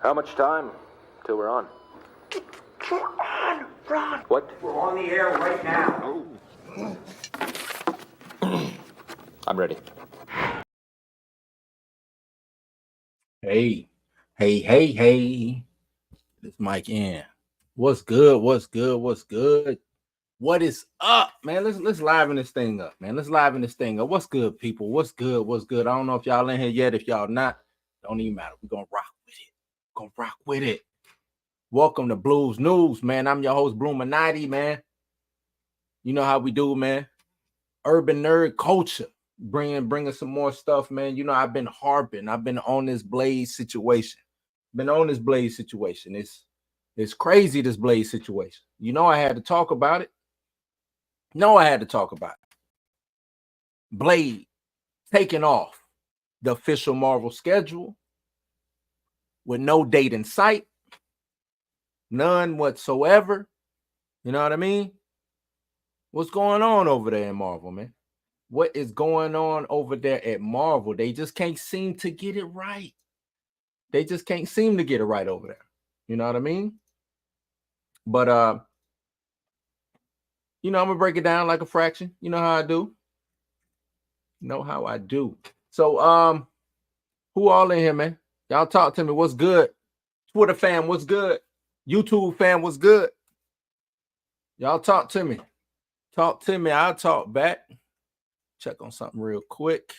How much time till we're on? Ron. What? We're on the air right now. I'm ready. Hey. This mic in. What's good? What's good? What is up, man? Let's liven this thing up, man. Let's liven this thing up. What's good, people? What's good? I don't know if y'all in here yet. If y'all not, don't even matter. We're gonna rock with it. Welcome to Blues News, man. I'm your host, Bloominati, man. You know how we do, man. Urban nerd culture. Bringing some more stuff, man. You know, I've been on this Blaze situation. It's crazy, this Blaze situation. You know, I had to talk about it. Blade taking off the official Marvel schedule with no date in sight, none whatsoever. You know what I mean? What's going on over there in Marvel, man? What is going on over there at Marvel? They just can't seem to get it right. Over there. You know what I mean? But you know, I'm gonna break it down like a fraction. You know how I do. So who all in here, man? Y'all talk to me. What's good? Twitter fam, what's good? YouTube fam, what's good? Y'all talk to me. I'll talk back. Check on something real quick.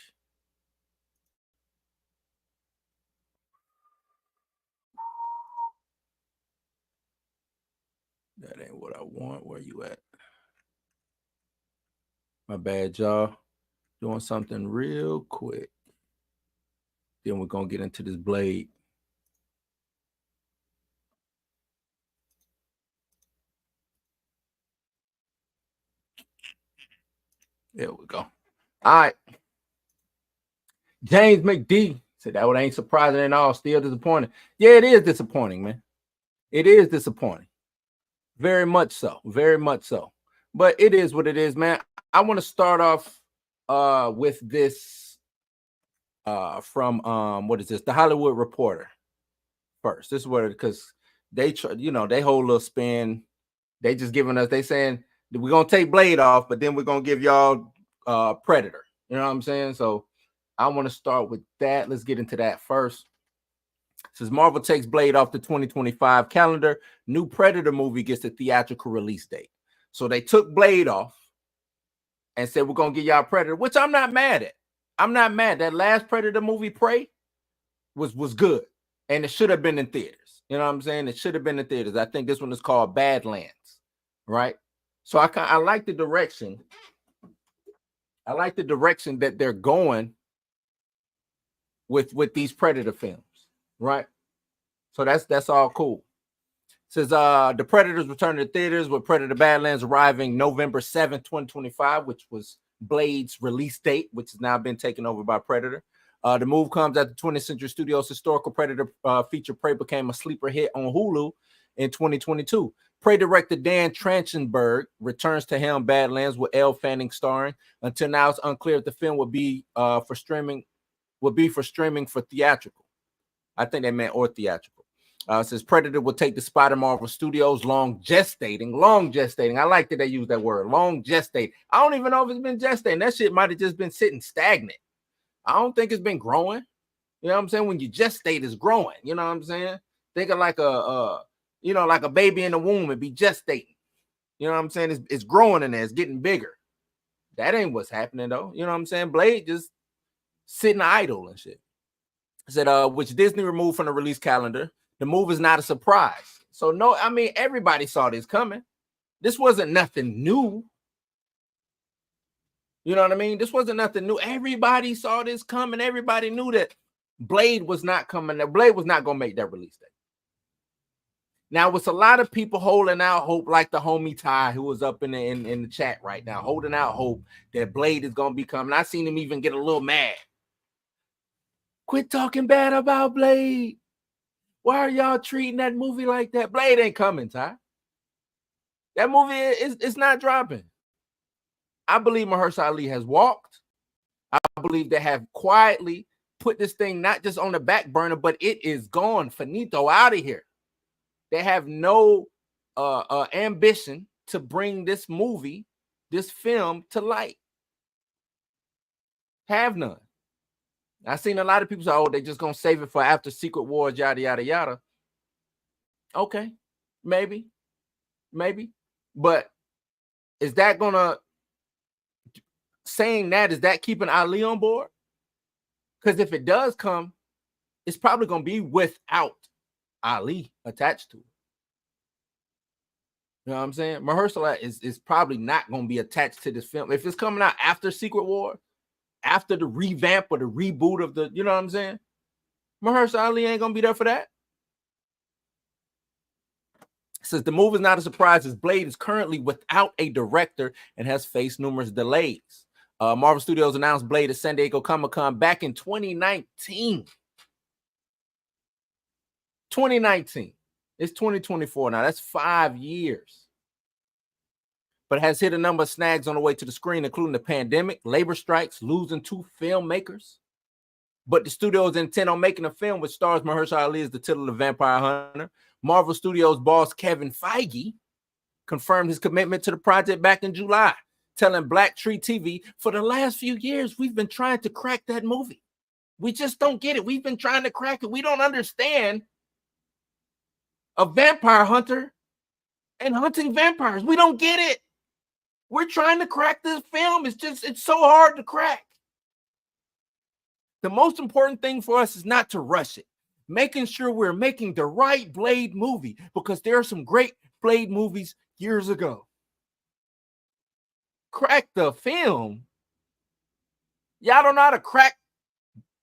That ain't what I want. Where you at? My bad, y'all. Doing something real quick. Then we're gonna get into this Blade. There we go. All right. James McD said that one ain't surprising at all. Still disappointing. Yeah, it is disappointing, man. It is disappointing. Very much so. But it is what it is, man. I want to start off with this from what is this? The Hollywood Reporter first. This is what, because they they whole little spin. They just giving us, they saying we're gonna take Blade off, but then we're gonna give y'all Predator. You know what I'm saying? So I want to start with that. Let's get into that first. It says Marvel takes Blade off the 2025 calendar. New Predator movie gets a theatrical release date. So they took Blade off and said, we're going to give y'all Predator, which I'm not mad at. That last Predator movie, Prey, was good. And it should have been in theaters. You know what I'm saying? It should have been in theaters. I think this one is called Badlands, right? So I like the direction. I like the direction that they're going with these Predator films, right? So that's all cool. It says the Predators return to theaters with Predator Badlands arriving November 7th, 2025, which was Blade's release date, which has now been taken over by Predator. The move comes after 20th Century Studios' historical Predator feature Prey became a sleeper hit on Hulu in 2022. Prey director Dan Trachtenberg returns to helm Badlands with Elle Fanning starring. Until now, it's unclear if the film will be for streaming for theatrical. I think they meant or theatrical. Says Predator will take the spot in Marvel Studios' long gestating. I like that they use that word, long gestating. I don't even know if it's been gestating. That shit might have just been sitting stagnant. I don't think it's been growing. You know what I'm saying? When you gestate, it's growing. You know what I'm saying? Think of like like a baby in the womb and be gestating. You know what I'm saying? It's growing in there. It's getting bigger. That ain't what's happening though. You know what I'm saying? Blade just sitting idle and shit. Said which Disney removed from the release calendar. The move is not a surprise. So no, I mean, everybody saw this coming. This wasn't nothing new. You know what I mean? This wasn't nothing new. Everybody saw this coming. Everybody knew that Blade was not coming. That Blade was not going to make that release date. Now, with a lot of people holding out hope, like the homie Ty, who was up in the chat right now, holding out hope that Blade is going to be coming. I seen him even get a little mad. Quit talking bad about Blade. Why are y'all treating that movie like that? Blade ain't coming, Ty. That movie is not dropping. I believe Mahershala Ali has walked. I believe they have quietly put this thing not just on the back burner, but it is gone, finito, out of here. They have no ambition to bring this movie, this film to light. Have none. I've seen a lot of people say, oh, they're just going to save it for after Secret Wars, yada, yada, yada. Okay, maybe. But is that going to, saying that, is that keeping Ali on board? Because if it does come, it's probably going to be without Ali attached to it. You know what I'm saying? Mahershala is probably not going to be attached to this film. If it's coming out after Secret War, after the revamp or the reboot of the, you know what I'm saying? Mahershala Ali ain't going to be there for that. Since the move is not a surprise, as Blade is currently without a director and has faced numerous delays. Marvel Studios announced Blade at San Diego Comic-Con back in 2019. 2019. It's 2024 now. That's 5 years. But has hit a number of snags on the way to the screen, including the pandemic, labor strikes, losing 2 filmmakers. But the studio is intent on making a film which stars Mahershala Ali as the titular vampire hunter. Marvel Studios boss Kevin Feige confirmed his commitment to the project back in July, telling Black Tree TV, for the last few years, we've been trying to crack that movie. We just don't get it. We've been trying to crack it. We don't understand a vampire hunter and hunting vampires. We don't get it. We're trying to crack this film. It's so hard to crack. The most important thing for us is not to rush it. Making sure we're making the right Blade movie, because there are some great Blade movies years ago. Crack the film? Y'all don't know how to crack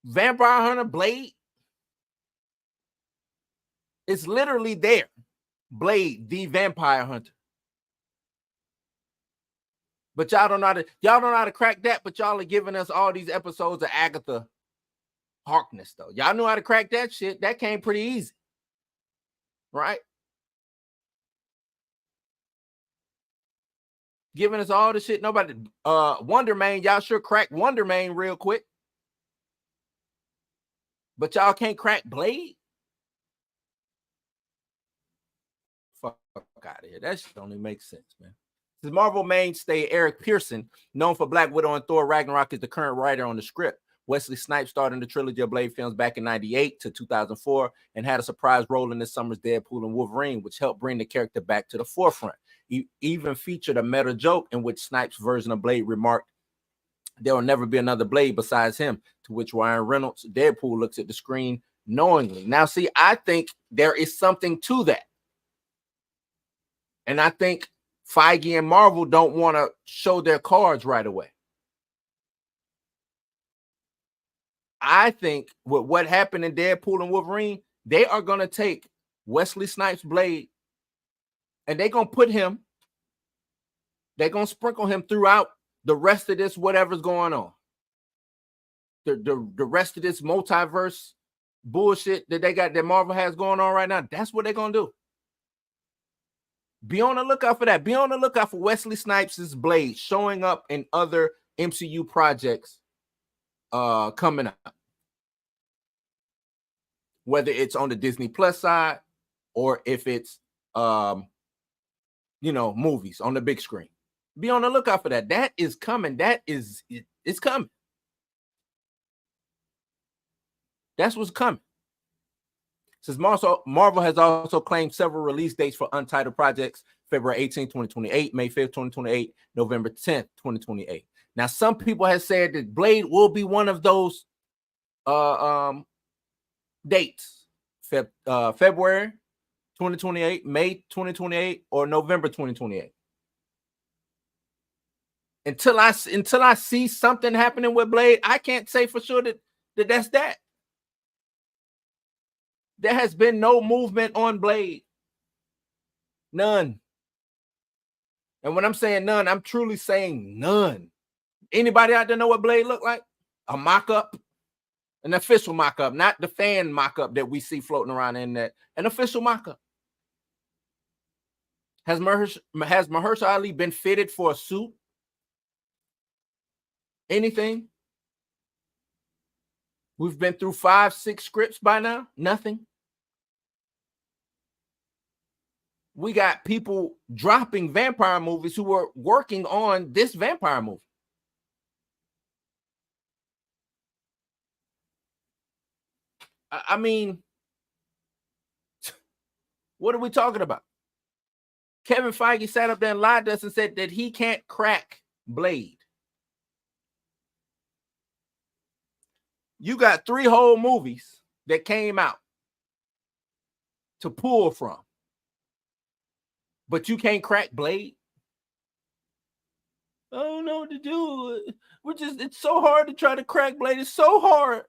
Vampire Hunter Blade? It's literally there. Blade, the Vampire Hunter. But y'all don't know how to crack that, but y'all are giving us all these episodes of Agatha Harkness, though. Y'all know how to crack that shit. That came pretty easy. Right? Giving us all the shit. Nobody. Wonder Man, y'all sure cracked Wonder Man real quick. But y'all can't crack Blade? Fuck out of here. That shit don't even make sense, man. This Marvel mainstay Eric Pearson, known for Black Widow and Thor Ragnarok, is the current writer on the script. Wesley Snipes starred in the trilogy of Blade films back in 98 to 2004 and had a surprise role in this summer's Deadpool and Wolverine, which helped bring the character back to the forefront. He even featured a meta joke in which Snipes' version of Blade remarked, "There will never be another Blade besides him," to which Ryan Reynolds, Deadpool, looks at the screen knowingly. Now, see, I think there is something to that. And I think Feige and Marvel don't want to show their cards right away. I think with what happened in Deadpool and Wolverine, they are going to take Wesley Snipes' Blade and they're going to put him, they're going to sprinkle him throughout the rest of this, whatever's going on. The rest of this multiverse bullshit that they got, that Marvel has going on right now, that's what they're going to do. Be on the lookout for that. Be on the lookout for Wesley Snipes' Blade showing up in other MCU projects coming up. Whether it's on the Disney Plus side or if it's movies on the big screen. Be on the lookout for that. That is coming. It's coming. That's what's coming. Since Marvel has also claimed several release dates for untitled projects: February 18, 2028, May 5th, 2028, November 10th, 2028. Now, some people have said that Blade will be one of those dates. February 2028, May 2028, or November 2028. Until I see something happening with Blade, I can't say for sure that's that. There has been no movement on Blade. None. And when I'm saying none, I'm truly saying none. Anybody out there know what Blade look like? A mock-up? An official mock-up, not the fan mock-up that we see floating around in that. An official mock-up. Has Mahershala Ali been fitted for a suit? Anything? We've been through 5-6 scripts by now. Nothing. We got people dropping vampire movies who were working on this vampire movie. I mean, what are we talking about? Kevin Feige sat up there and lied to us and said that he can't crack Blade. You got 3 whole movies that came out to pull from, but you can't crack Blade. I don't know what to do. It's so hard to try to crack Blade. It's so hard.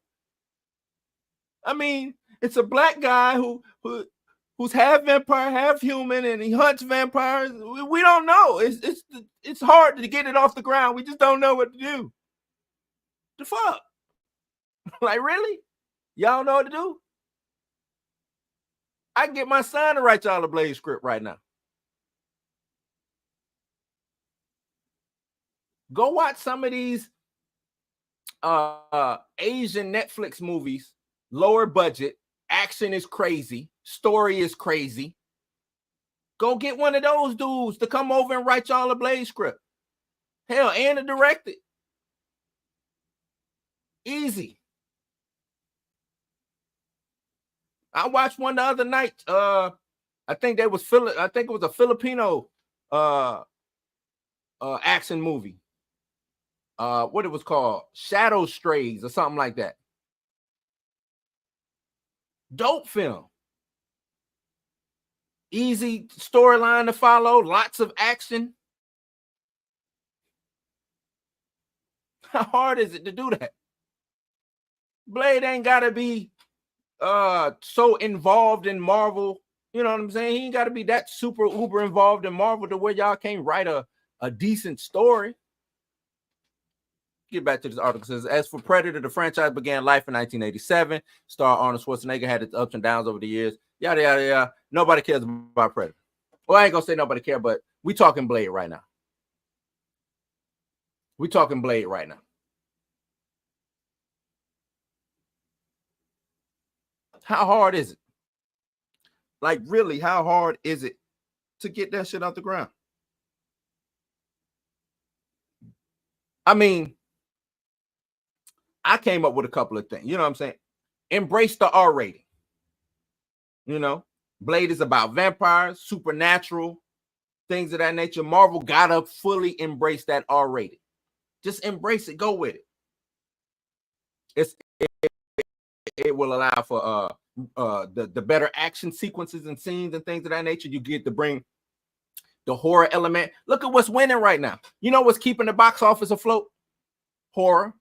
I mean, it's a black guy who's half vampire, half human, and he hunts vampires. We don't know. It's hard to get it off the ground. We just don't know what to do. The fuck? Like, really? Y'all know what to do? I can get my son to write y'all a Blade script right now. Go watch some of these Asian Netflix movies, lower budget, action is crazy, story is crazy. Go get one of those dudes to come over and write y'all a Blade script. Hell, and to direct it. Easy. I watched one the other night. I think it was a Filipino action movie. What it was called, Shadow Strays or something like that. Dope film. Easy storyline to follow, lots of action. How hard is it to do that? Blade ain't gotta be so involved in Marvel. You know what I'm saying? He ain't gotta be that super uber involved in Marvel to where y'all can't write a decent story. Get back to this article. It says, as for Predator, the franchise began life in 1987. Star Arnold Schwarzenegger had its ups and downs over the years. Yada, yada, yada. Nobody cares about Predator. Well, I ain't going to say nobody care, but we talking Blade right now. We talking Blade right now. How hard is it? Like, really, how hard is it to get that shit out the ground? I mean, I came up with a couple of things. You know what I'm saying? Embrace the R rating. You know, Blade is about vampires, supernatural, things of that nature. Marvel gotta fully embrace that R rating. Just embrace it. Go with it. It will allow for the better action sequences and scenes and things of that nature. You get to bring the horror element. Look at what's winning right now. You know what's keeping the box office afloat? Horror.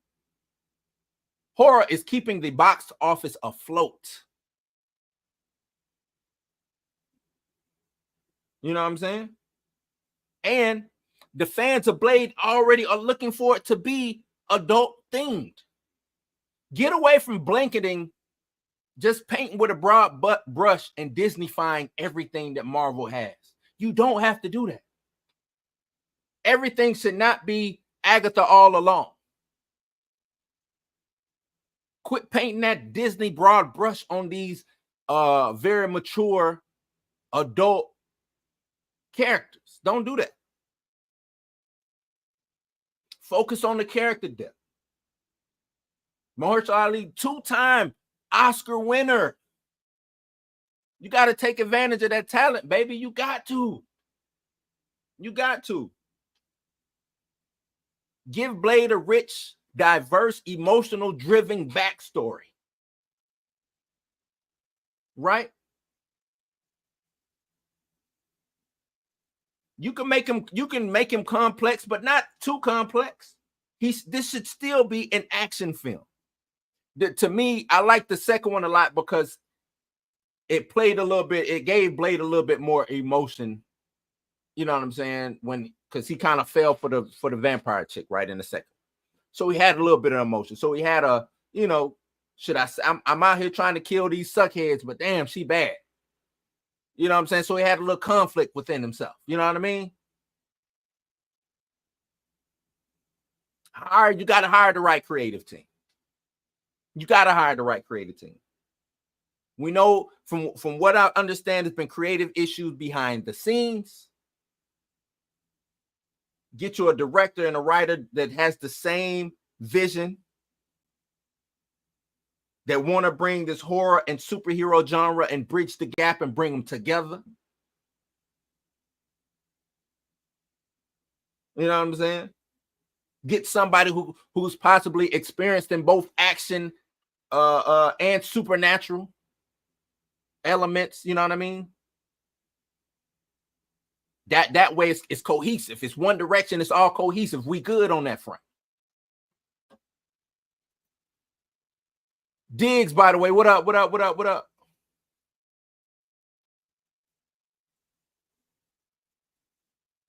Horror is keeping the box office afloat. You know what I'm saying? And the fans of Blade already are looking for it to be adult themed. Get away from blanketing, just painting with a broad brush and Disney-fying everything that Marvel has. You don't have to do that. Everything should not be Agatha all along. Quit painting that Disney broad brush on these very mature adult characters. Don't do that. Focus on the character depth. Mahershala Ali, 2-time Oscar winner. You got to take advantage of that talent, baby. You got to. You got to. Give Blade a rich, diverse, emotional, driven backstory. Right? You can make him complex, but not too complex. This should still be an action film. To me, I like the second one a lot because it played a little bit, it gave Blade a little bit more emotion. You know what I'm saying? Because he kind of fell for the vampire chick right in the second. So he had a little bit of emotion. So he had a, should I say, I'm out here trying to kill these suckheads, but damn, she bad. You know what I'm saying? So he had a little conflict within himself. You know what I mean? You got to hire the right creative team. You got to hire the right creative team. We know from what I understand, there's been creative issues behind the scenes. Get you a director and a writer that has the same vision, that want to bring this horror and superhero genre and bridge the gap and bring them together. You know what I'm saying? Get somebody who's possibly experienced in both action and supernatural elements. You know what I mean? That way it's cohesive. It's one direction. It's all cohesive. We good on that front. Diggs, by the way, what up? What up? What up? What up?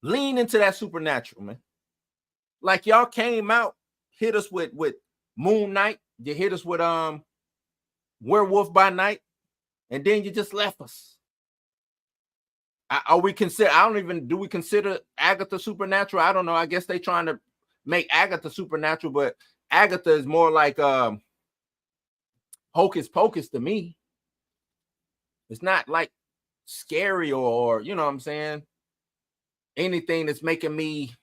Lean into that supernatural, man. Like y'all came out, hit us with Moon Knight. You hit us with Werewolf by Night, and then you just left us. Are we consider? I don't even do we consider Agatha supernatural? I don't know. I guess they trying to make Agatha supernatural, but Agatha is more like hocus pocus to me. It's not like scary or you know what I'm saying, anything that's making me,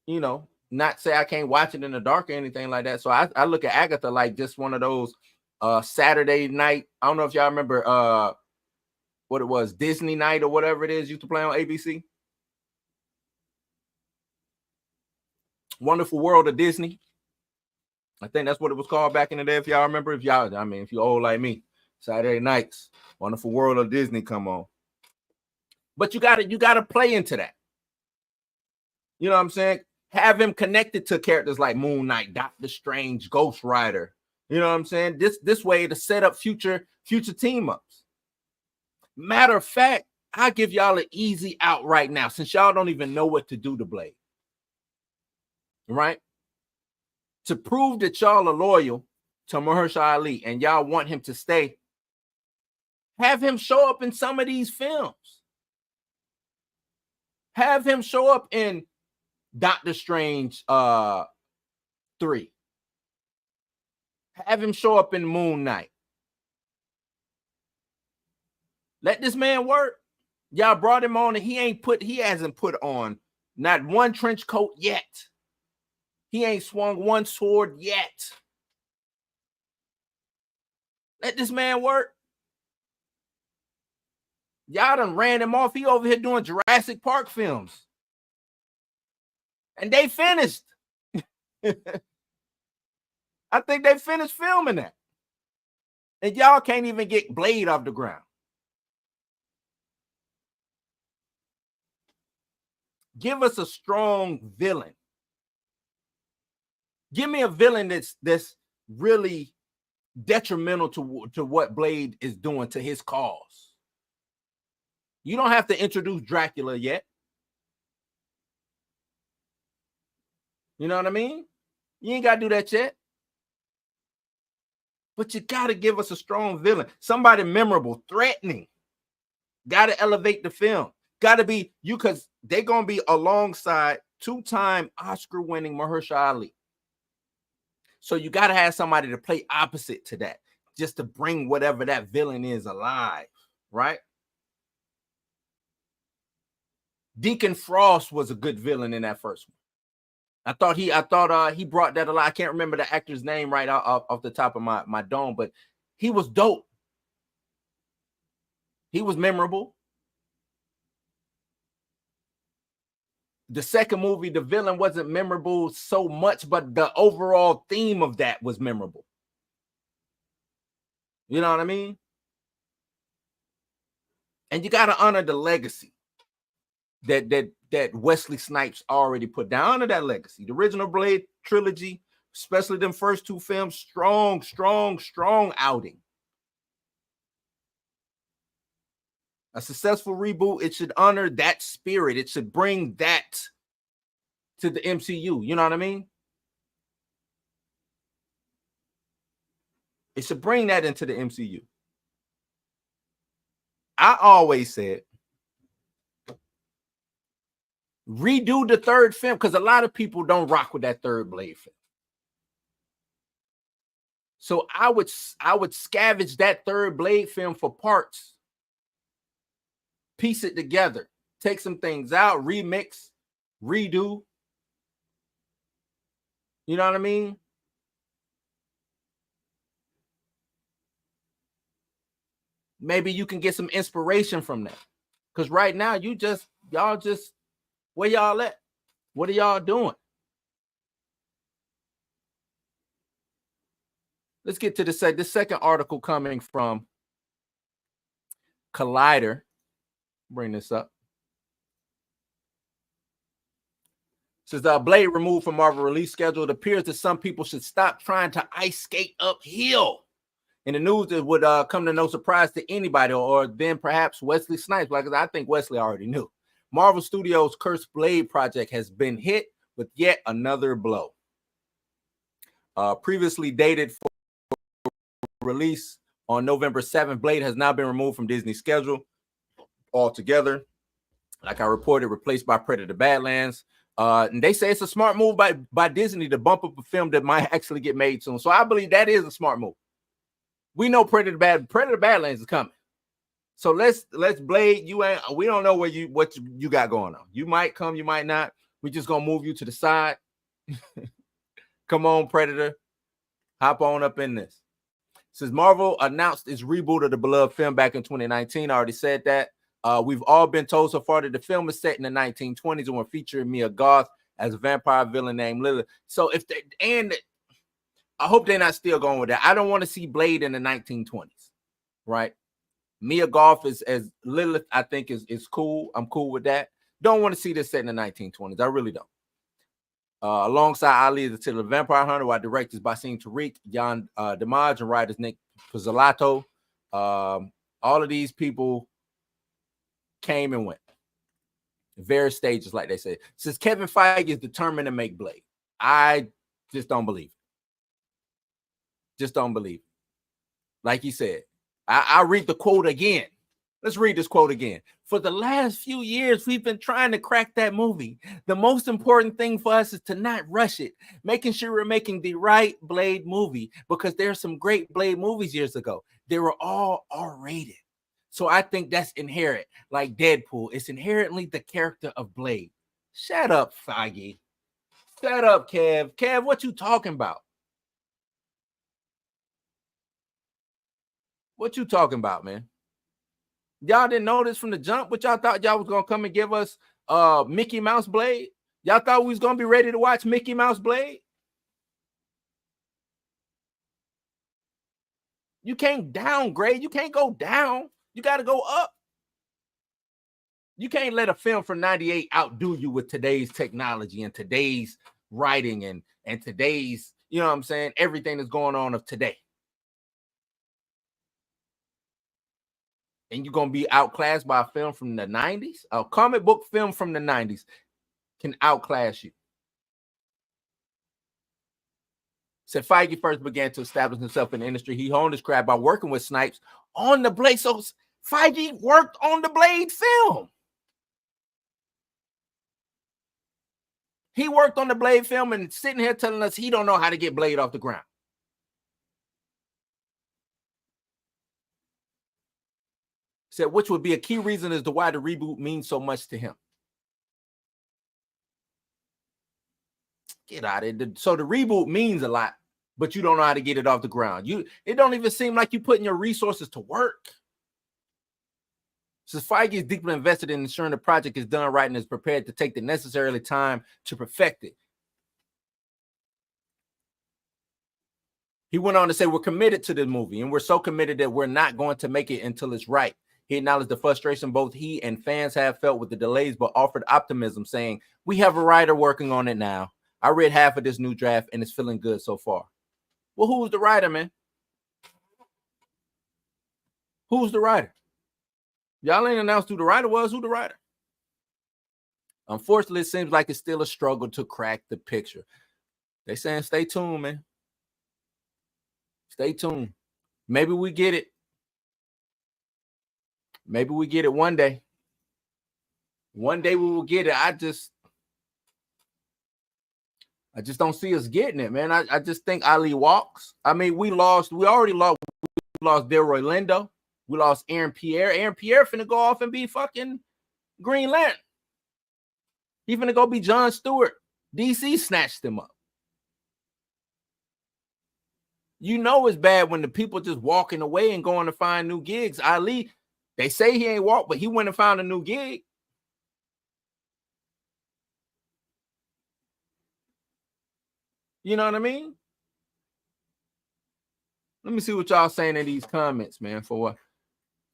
you know, not say I can't watch it in the dark or anything like that. So I look at Agatha like just one of those Saturday night. I don't know if y'all remember what it was, Disney night or whatever it is used to play on ABC. Wonderful World of Disney. I think that's what it was called back in the day. If y'all remember, if y'all, I mean, if you're old like me, Saturday nights, Wonderful World of Disney come on. But you gotta play into that. You know what I'm saying? Have him connected to characters like Moon Knight, Doctor Strange, Ghost Rider. You know what I'm saying? This way to set up future team ups. Matter of fact, I'll give y'all an easy out right now, since y'all don't even know what to do to Blade. Right? To prove that y'all are loyal to Mahershala Ali and y'all want him to stay, have him show up in some of these films. Have him show up in Doctor Strange 3. Have him show up in Moon Knight. Let this man work. Y'all brought him on and he hasn't put on not one trench coat yet. He ain't swung one sword yet. Let this man work. Y'all done ran him off. He over here doing Jurassic Park films. And they finished. I think they finished filming that. And y'all can't even get Blade off the ground. Give us a strong villain. Give me a villain that's really detrimental to what Blade is doing to his cause. You don't have to introduce Dracula yet. You know what I mean? You ain't got to do that yet. But you got to give us a strong villain. Somebody memorable, threatening. Got to elevate the film. Got to be you, because they're going to be alongside two-time Oscar-winning Mahershala Ali. So you got to have somebody to play opposite to that, just to bring whatever that villain is alive, right? Deacon Frost was a good villain in that first one. I thought he brought that a lot. I can't remember the actor's name right off the top of my dome, but he was dope. He was memorable. The second movie, the villain wasn't memorable so much, but the overall theme of that was memorable. You know what I mean? And you got to honor the legacy that Wesley Snipes already put down. Honor that legacy. The original Blade trilogy, especially them first two films, strong outing. A successful reboot, it should honor that spirit. It should bring that to the MCU. You know what I mean? It should bring that into the MCU. I always said, redo the third film, because a lot of people don't rock with that third Blade film. So I would scavenge that third Blade film for parts, piece it together, take some things out, remix, redo. You know what I mean? Maybe you can get some inspiration from that. Because right now, y'all just, where y'all at? What are y'all doing? Let's get to the second article coming from Collider. Bring this up. Says Blade removed from Marvel release schedule. It appears that some people should stop trying to ice skate uphill. In the news, it would come to no surprise to anybody, or then perhaps Wesley Snipes, because I think Wesley already knew. Marvel Studios' Cursed Blade project has been hit with yet another blow. Previously dated for release on November 7th, Blade has now been removed from Disney's schedule altogether. Like I reported, replaced by Predator Badlands. And they say it's a smart move by Disney to bump up a film that might actually get made soon. So I believe that is a smart move. We know Predator Badlands is coming. So let's Blade. We don't know what you got going on. You might come, you might not. We just gonna move you to the side. Come on, Predator. Hop on up in this. Since Marvel announced its reboot of the beloved film back in 2019, I already said that. We've all been told so far that the film is set in the 1920s and will feature Mia Goth as a vampire villain named Lilith. So I hope they're not still going with that. I don't want to see Blade in the 1920s, right? Mia Goth as Lilith, I think is cool. I'm cool with that. Don't want to see this set in the 1920s. I really don't. Alongside Ali the Tale of Vampire Hunter, while directors Basim Tariq, Jan Damaj, and writers Nick Pizzolatto. All of these people came and went. Various stages, like they said. Since Kevin Feige is determined to make Blade, I just don't believe it. Just don't believe it. Like he said, I'll read the quote again. Let's read this quote again. For the last few years, we've been trying to crack that movie. The most important thing for us is to not rush it, making sure we're making the right Blade movie, because there's some great Blade movies years ago. They were all R-rated. So I think that's inherent, like Deadpool. It's inherently the character of Blade. Shut up, Feige. Shut up, Kev. Kev, what you talking about? What you talking about, man? Y'all didn't know this from the jump, but y'all thought y'all was gonna come and give us Mickey Mouse Blade. Y'all thought we was gonna be ready to watch Mickey Mouse Blade. You can't downgrade. You can't go down. You got to go up. You can't let a film from 98 outdo you with today's technology and today's writing and today's, you know what I'm saying, everything that's going on of today. And you're going to be outclassed by a film from the 90s? A comic book film from the 90s can outclass you. Said Feige first began to establish himself in the industry. He honed his craft by working with Snipes on the Blade. So Feige worked on the Blade film. He worked on the Blade film and sitting here telling us he don't know how to get Blade off the ground. Said which would be a key reason as to why the reboot means so much to him. Get out of it. So the reboot means a lot, but you don't know how to get it off the ground. It don't even seem like you're putting your resources to work. Since Feige is deeply invested in ensuring the project is done right and is prepared to take the necessary time to perfect it. He went on to say, we're committed to this movie, and we're so committed that we're not going to make it until it's right. He acknowledged the frustration both he and fans have felt with the delays, but offered optimism, saying, we have a writer working on it now. I read half of this new draft, and it's feeling good so far. Well, who's the writer, man? Who's the writer? Y'all ain't announced who the writer was. Who the writer? Unfortunately, it seems like it's still a struggle to crack the picture. They saying stay tuned, man. Stay tuned. Maybe we get it. Maybe we get it one day. One day we will get it. I just don't see us getting it, man. I just think Ali walks. I mean, we already lost Delroy Lindo. We lost Aaron Pierre. Aaron Pierre finna go off and be fucking Green Lantern. He finna go be John Stewart. DC snatched him up. You know it's bad when the people just walking away and going to find new gigs. Ali, they say he ain't walked, but he went and found a new gig. You know what I mean? Let me see what y'all saying in these comments, man, for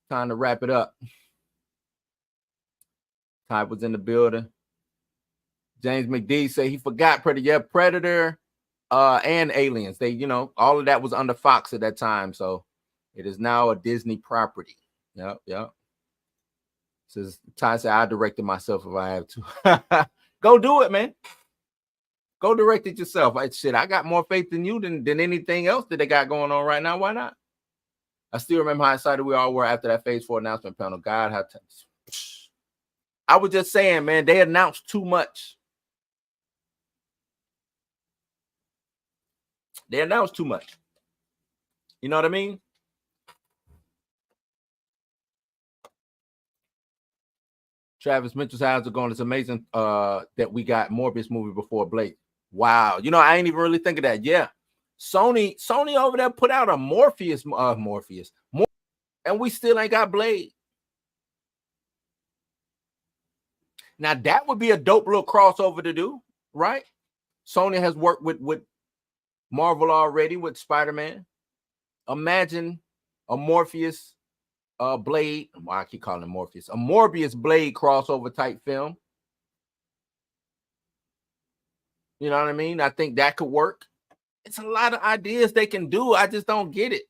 time to wrap it up. Type was in the building. James McD said he forgot Predator. Yeah, Predator and Aliens. They, you know, all of that was under Fox at that time. So it is now a Disney property. Yep. Says Ty said, I directed myself if I have to. Go do it, man. Go direct it yourself. I got more faith in you than anything else that they got going on right now. Why not? I still remember how excited we all were after that Phase 4 announcement panel. God, how I was just saying, man, they announced too much. They announced too much. You know what I mean? Travis Mitchell's how's it going? It's amazing that we got Morbius movie before Blade. Wow. You know, I ain't even really think of that. Yeah. Sony over there put out a Morpheus, and we still ain't got Blade. Now that would be a dope little crossover to do, right? Sony has worked with Marvel already with Spider-Man. Imagine a Morpheus Blade. Why I keep calling him Morpheus? A Morbius Blade crossover type film. You know what I mean? I think that could work. It's a lot of ideas they can do. I just don't get it.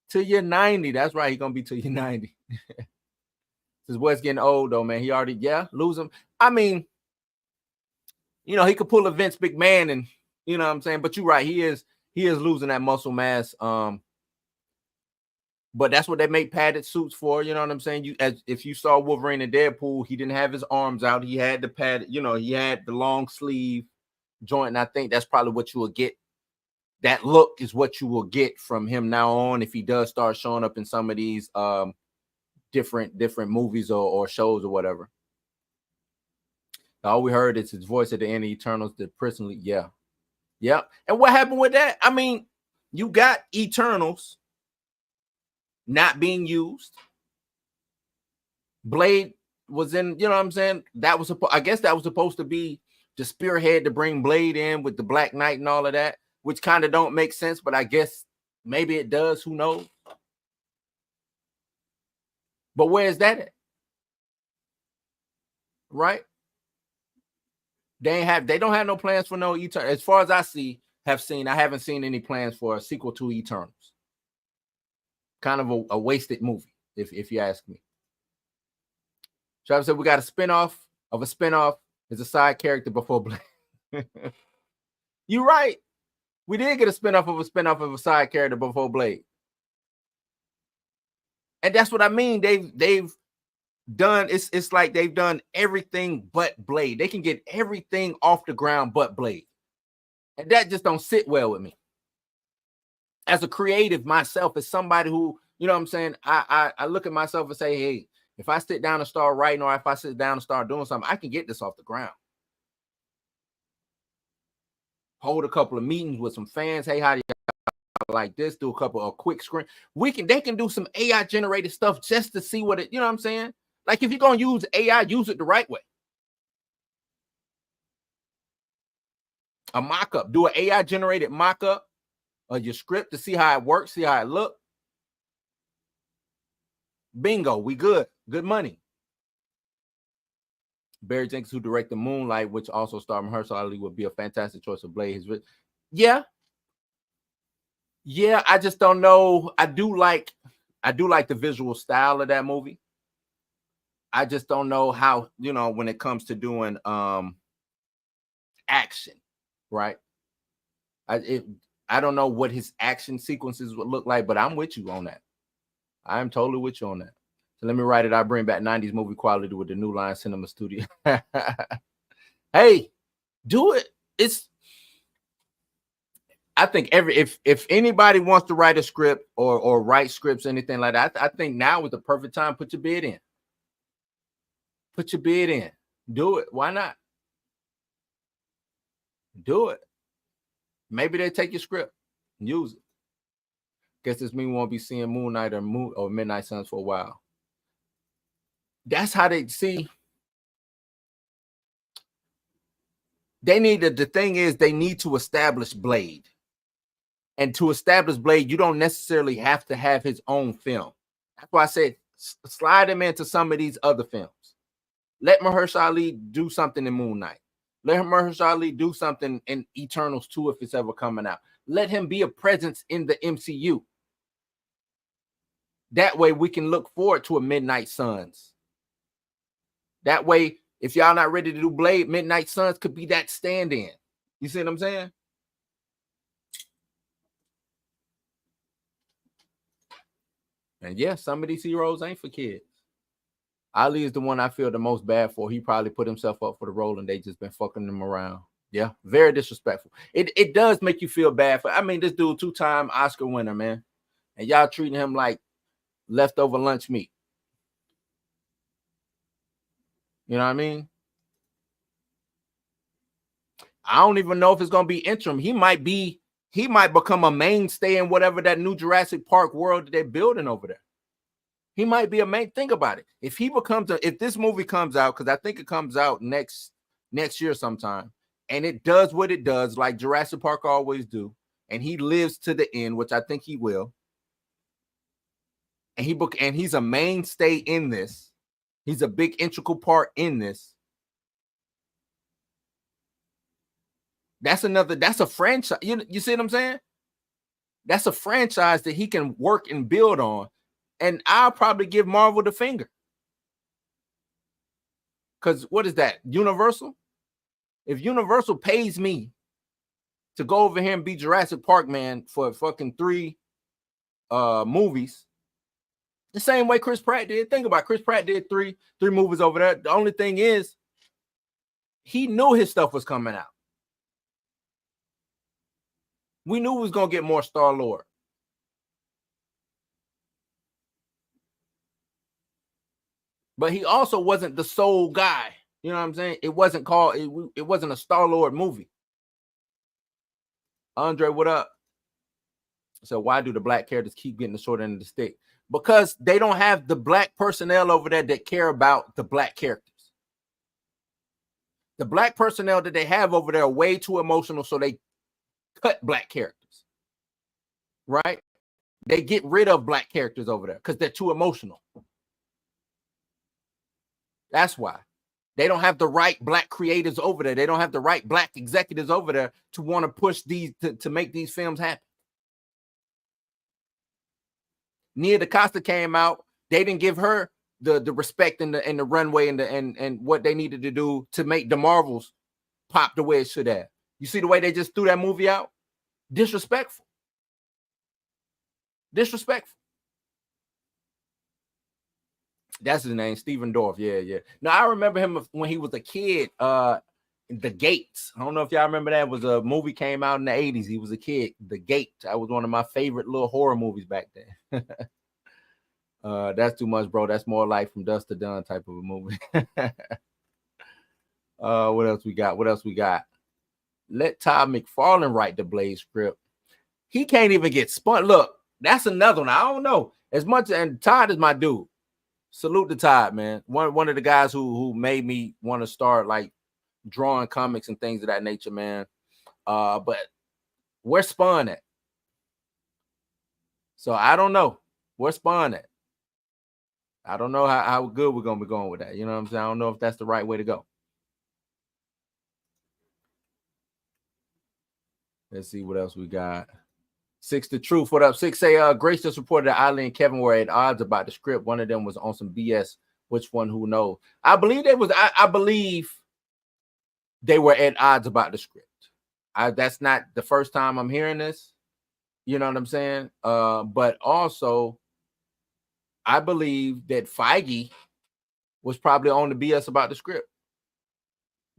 Till you're 90. That's right. He's going to be till you're 90. This boy's getting old, though, man. He already, lose him. I mean, you know, he could pull a Vince McMahon and, you know what I'm saying? But you're right. He is losing that muscle mass. But that's what they make padded suits for. You know what I'm saying? If you saw Wolverine and Deadpool, he didn't have his arms out. He had the pad, you know, he had the long sleeve joint. And I think that's probably what you will get. That look is what you will get from him now on if he does start showing up in some of these different movies or shows or whatever. All we heard is his voice at the end of Eternals, the personally, yeah. And what happened with that? I mean, you got Eternals not being used. Blade was in, you know what I'm saying? I guess that was supposed to be the spearhead to bring Blade in with the Black Knight and all of that, which kind of don't make sense, but I guess maybe it does. Who knows? But where is that at? Right? They don't have no plans for no Eternals. As far as I haven't seen any plans for a sequel to Eternals. Kind of a wasted movie, if you ask me. Travis said we got a spinoff of a spinoff as a side character before Blade. You're right. We did get a spinoff of a side character before Blade. And that's what I mean. They've done, it's like they've done everything but Blade. They can get everything off the ground but Blade. And that just don't sit well with me. As a creative myself, as somebody who, you know what I'm saying, I look at myself and say, hey, if I sit down and start writing, or if I sit down and start doing something, I can get this off the ground. Hold a couple of meetings with some fans. Hey, how do you like this? Do a couple of quick screen. They can do some AI generated stuff just to see what it, you know what I'm saying? Like if you're going to use AI, use it the right way. A mock-up. Do an AI generated mock-up of your script to see how it works, see how it looks. Bingo, we good. Good money. Barry Jenkins, who directed Moonlight, which also starred Mahershala Ali, would be a fantastic choice of Blade. Yeah, I just don't know. I do like the visual style of that movie. I just don't know how, you know, when it comes to doing action, right? I don't know what his action sequences would look like, but I'm with you on that. I'm totally with you on that. So let me write it. I bring back 90s movie quality with the New Line Cinema Studio. Hey, do it. I think if anybody wants to write a script or write scripts, anything like that, I think now is the perfect time. Put your bid in. Put your bid in. Do it. Why not? Do it. Maybe they take your script and use it. Guess this means we won't be seeing Moon Knight or Midnight Suns for a while. That's how they see. They need the thing is they need to establish Blade. And to establish Blade, you don't necessarily have to have his own film. That's why I said slide him into some of these other films. Let Mahershala Ali do something in Moon Knight. Let Mahershala Ali do something in Eternals 2 if it's ever coming out. Let him be a presence in the MCU. That way we can look forward to a Midnight Suns. That way, if y'all not ready to do Blade, Midnight Suns could be that stand-in. You see what I'm saying? And yeah, some of these heroes ain't for kids. Ali is the one I feel the most bad for. He probably put himself up for the role and they just been fucking him around. Yeah, very disrespectful. It does make you feel bad for. I mean, this dude 2-time Oscar winner, man, and y'all treating him like leftover lunch meat. You know what I mean? I don't even know if it's gonna be interim. He might become a mainstay in whatever that new Jurassic Park world that they're building over there. He might be a main. Think about it. If this movie comes out, because I think it comes out next year sometime, and it does what it does, like Jurassic Park always do, and he lives to the end, which I think he will, and he's a mainstay in this. He's a big integral part in this. That's a franchise. You see what I'm saying? That's a franchise that he can work and build on. And I'll probably give Marvel the finger. Because what is that? Universal? If Universal pays me to go over here and be Jurassic Park man for fucking 3 movies, the same way Chris Pratt did. Think about it. Chris Pratt did 3 movies over there. The only thing is, he knew his stuff was coming out. We knew we was going to get more Star-Lord. But he also wasn't the sole guy. You know what I'm saying? It wasn't a Star-Lord movie. Andre, what up? So why do the black characters keep getting the short end of the stick? Because they don't have the black personnel over there that care about the black characters. The black personnel that they have over there are way too emotional, so they cut black characters. Right? They get rid of black characters over there because they're too emotional. That's why. They don't have the right black creators over there. They don't have the right black executives over there to want to push these to make these films happen. Nia DaCosta came out. They didn't give her the respect and the runway and what they needed to do to make the Marvels pop the way it should have. You see the way they just threw that movie out? Disrespectful. Disrespectful. That's his name, Stephen Dorff. Yeah. Now I remember him when he was a kid. The Gates. I don't know if y'all remember that. It was a movie came out in the 80s. He was a kid. The Gate. That was one of my favorite little horror movies back then. That's too much, bro. That's more like From Dusk to Dawn type of a movie. What else we got? Let Todd McFarlane write the Blade script. He can't even get spun. Look, that's another one. I don't know. As much, and Todd is my dude. Salute to Todd, man. One of the guys who made me want to start like drawing comics and things of that nature, man. But where's Spawn at? So I don't know. Where's Spawn at? I don't know how good we're gonna be going with that. You know what I'm saying? I don't know if that's the right way to go. Let's see what else we got. Six the Truth. What up? Six say Grace just reported that Ali and Kevin were at odds about the script. One of them was on some BS. Which one? Who knows? I believe I believe they were at odds about the script. That's not the first time I'm hearing this. You know what I'm saying? But also, I believe that Feige was probably on the BS about the script.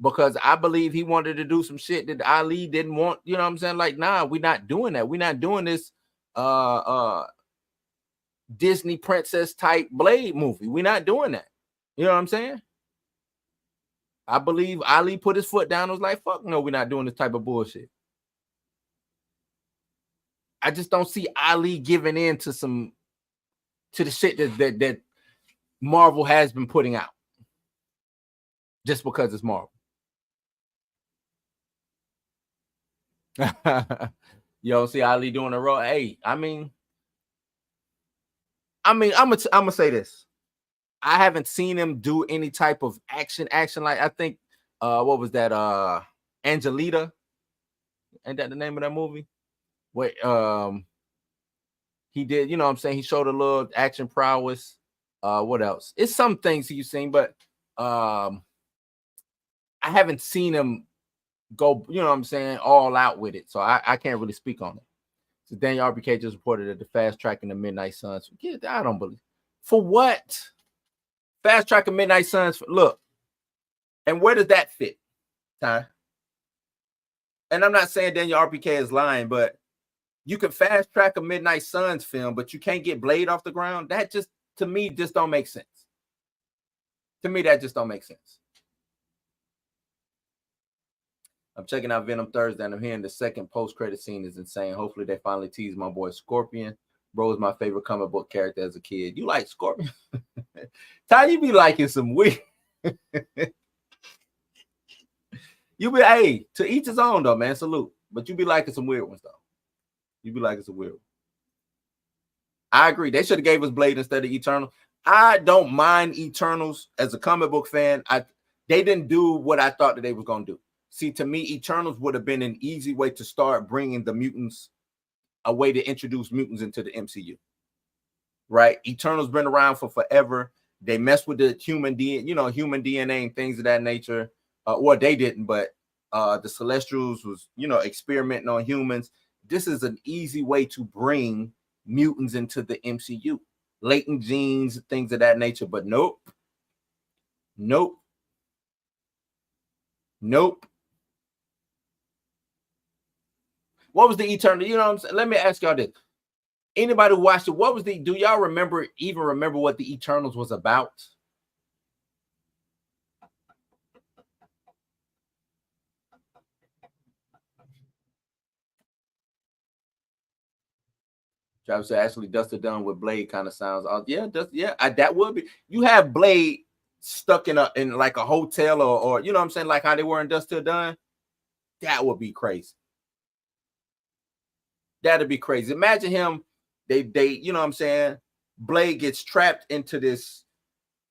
because I believe he wanted to do some shit that Ali didn't want. You know what I'm saying? Like, nah, we're not doing that. We're not doing this Disney princess type Blade movie. We're not doing that. You know what I'm saying? I believe Ali put his foot down and was like, fuck no, we're not doing this type of bullshit. I just don't see Ali giving in to the shit that Marvel has been putting out. Just because it's Marvel. You don't see Ali doing a role. Hey, I mean, I'm gonna say this. I haven't seen him do any type of action like I think what was that Angelita? Ain't that the name of that movie? Wait, he did, you know what I'm saying? He showed a little action prowess. What else? It's some things you've seen, but I haven't seen him go, you know what I'm saying, all out with it. So I can't really speak on it. So Daniel RBK just reported that the fast track in the Midnight Suns. Yeah, I don't believe. For what? Fast track of Midnight Suns. Look, and where does that fit, Ty? And I'm not saying Daniel RBK is lying, but you can fast track a Midnight Suns film, but you can't get Blade off the ground. That just, to me, just don't make sense. To me, that just don't make sense. I'm checking out Venom Thursday, and I'm hearing the second post-credit scene is insane. Hopefully, they finally tease my boy Scorpion. Bro is my favorite comic book character as a kid. You like Scorpion? Ty, you be liking some weird. You be, hey, to each his own, though, man. Salute. But you be liking some weird ones, though. You be liking some weird ones. I agree. They should have gave us Blade instead of Eternal. I don't mind Eternals as a comic book fan. They didn't do what I thought that they was going to do. See, to me, Eternals would have been an easy way to start bringing the mutants, a way to introduce mutants into the MCU. Right? Eternals been around for forever. They messed with the human DNA and things of that nature. Well, they didn't, but the Celestials was, experimenting on humans. This is an easy way to bring mutants into the MCU. Latent genes, things of that nature. But nope. What was the Eternal? You know what I'm saying? Let me ask y'all this. Anybody who watched it, do y'all remember what the Eternals was about? Travis said, actually, Duster Dunn with Blade kind of sounds. That would be. You have Blade stuck in like a hotel or you know what I'm saying, like how they were in Duster Dunn. That would be crazy. That'd be crazy. Imagine him. They you know what I'm saying. Blade gets trapped into this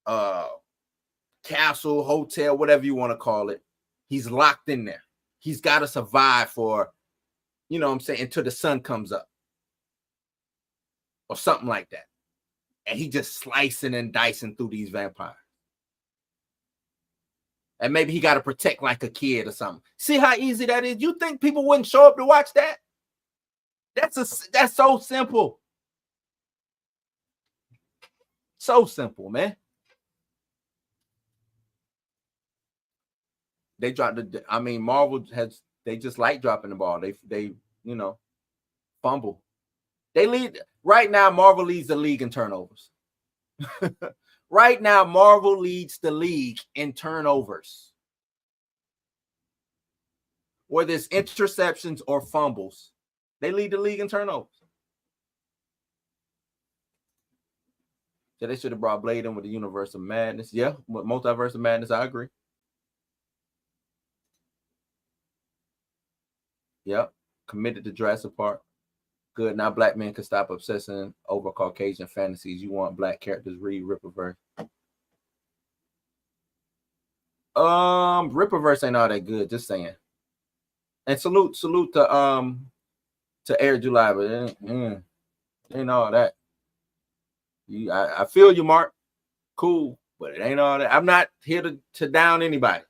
castle, hotel, whatever you want to call it. He's locked in there. He's got to survive for, you know what I'm saying, until the sun comes up. Or something like that. And he just slicing and dicing through these vampires. And maybe he got to protect like a kid or something. See how easy that is? You think people wouldn't show up to watch that? That's so simple. So simple, man. They dropped Marvel they just like dropping the ball. They fumble. They lead right now. Marvel leads the league in turnovers. Right now, Marvel leads the league in turnovers. Whether it's interceptions or fumbles, they lead the league in turnovers. So they should have brought Blade in with the Universe of Madness. Yeah, with Multiverse of Madness, I agree. Yep, committed to Jurassic Park. Good. Now black men can stop obsessing over Caucasian fantasies. You want black characters, read Ripperverse. Ripperverse ain't all that good, just saying. And salute to Air July, but it ain't all that. I feel you, Mark. Cool, but it ain't all that. I'm not here to down anybody.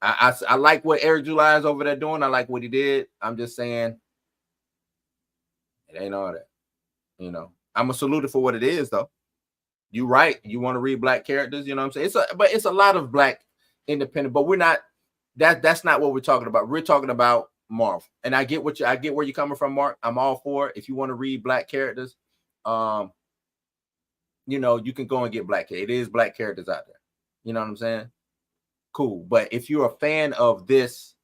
I like what Eric July is over there doing. I like what he did. I'm just saying it ain't all that. I'm a salute it for what it is, though. You right. You want to read black characters, you know what I'm saying? But it's a lot of black. independent, but we're not. That's not what we're talking about. We're talking about Marvel, and I get where you're coming from, Mark. I'm all for it. If you want to read black characters, you know, you can go and get black. It is black characters out there. You know what I'm saying? Cool. But if you're a fan of this,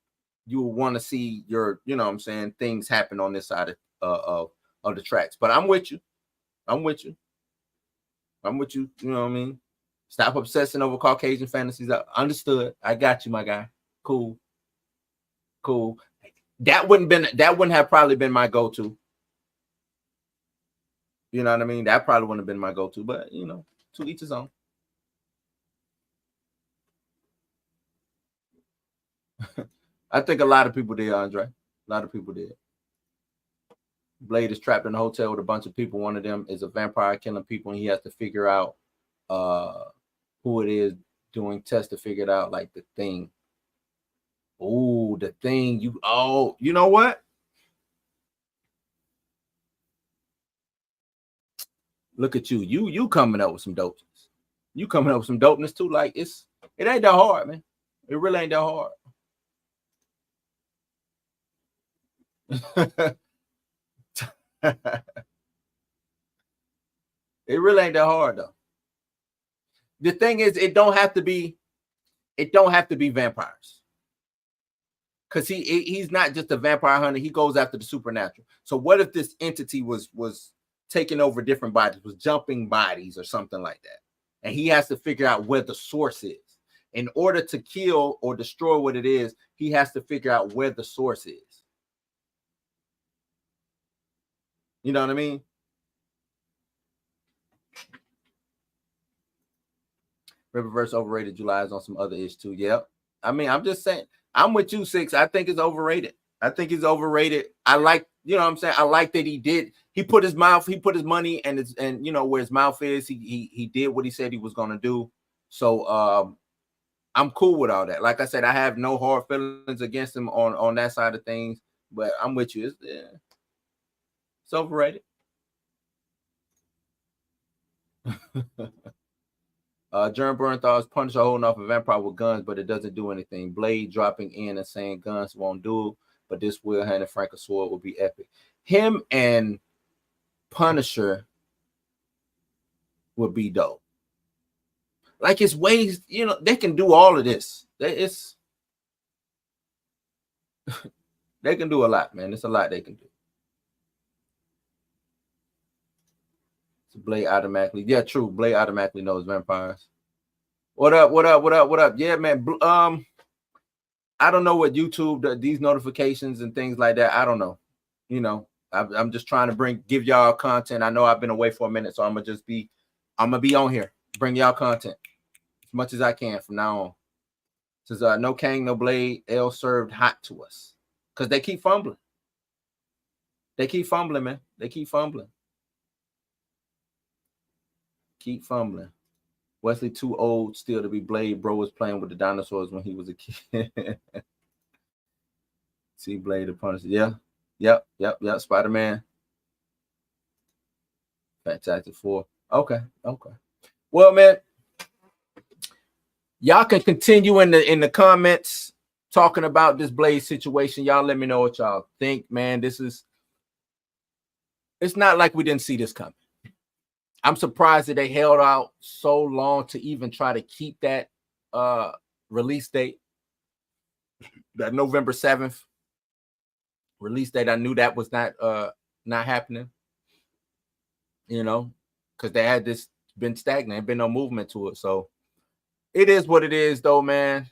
you will want to see your, you know what I'm saying, things happen on this side of the tracks. But I'm with you. I'm with you. I'm with you. You know what I mean? Stop obsessing over Caucasian fantasies. Understood. I got you, my guy. Cool. Cool. That wouldn't have probably been my go-to. You know what I mean? That probably wouldn't have been my go-to, but you know, to each his own. I think a lot of people did, Andre. A lot of people did. Blade is trapped in a hotel with a bunch of people. One of them is a vampire killing people, and he has to figure out who it is doing tests to figure it out, like the Thing. Oh, the Thing. You know what? Look at you. You coming up with some dopeness. You coming up with some dopeness too. Like it ain't that hard, man. It really ain't that hard. It really ain't that hard though. The thing is, it don't have to be vampires. Because he's not just a vampire hunter, he goes after the supernatural. So what if this entity was taking over different bodies, was jumping bodies or something like that? And he has to figure out where the source is. In order to kill or destroy what it is, he has to figure out where the source is. You know what I mean? Riververse overrated. July is on some other ish too. Yep. I mean, I'm just saying, I'm with you, Six. I think it's overrated. I think it's overrated. I like, you know what I'm saying? I like that he put his money and you know where his mouth is. He did what he said he was gonna do. So I'm cool with all that. Like I said, I have no hard feelings against him on that side of things, but I'm with you. It's overrated. Jerm Bernthal is Punisher holding off a vampire with guns, but it doesn't do anything. Blade dropping in and saying guns won't do, but this will hand Frank a sword will be epic. Him and Punisher would be dope. Like it's ways, you know, they can do all of this. They can do a lot, man. It's a lot they can do. So Blade automatically, yeah, true. Blade automatically knows vampires. What up? What up? What up? What up? Yeah, man. I don't know what YouTube these notifications and things like that. I don't know. You know, I'm just trying to give y'all content. I know I've been away for a minute, so I'm gonna be on here, bring y'all content as much as I can from now on. Says no Kang, no Blade, L served hot to us because they keep fumbling. They keep fumbling, man. They keep fumbling. Keep fumbling. Wesley too old still to be Blade. Bro was playing with the dinosaurs when he was a kid. See Blade the Punisher. Yeah. Yep. Spider-Man. Fantastic Four. Okay. Well, man, y'all can continue in the comments talking about this Blade situation. Y'all let me know what y'all think, man. It's not like we didn't see this coming. I'm surprised that they held out so long to even try to keep that release date, that November 7th release date. I knew that was not happening, you know, because they had this been stagnant, been no movement to it. So it is what it is, though, man.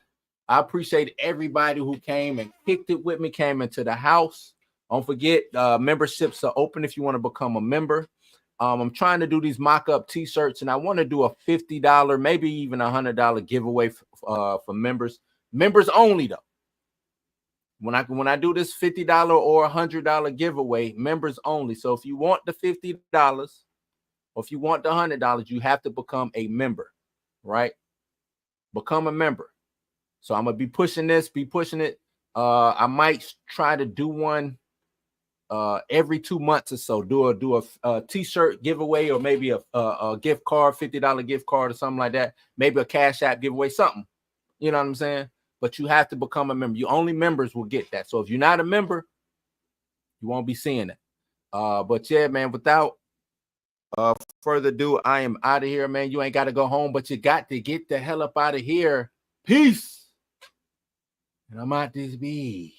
I appreciate everybody who came and kicked it with me, came into the house. Don't forget, memberships are open if you want to become a member. I'm trying to do these mock-up t-shirts, and I want to do a $50, maybe even $100 giveaway for members. Members only, though. When I do this $50 or $100 giveaway, members only. So if you want the $50 or if you want the $100, you have to become a member, right? Become a member. So I'm gonna be pushing it. I might try to do one every 2 months or so. Do a t-shirt giveaway, or maybe a gift card, $50 gift card or something like that. Maybe a Cash App giveaway, something. You know what I'm saying? But you have to become a member. You only members will get that. So if you're not a member, you won't be seeing it. But yeah, man, without further ado, I am out of here, man. You ain't got to go home, but you got to get the hell up out of here. Peace. And I'm out this bitch.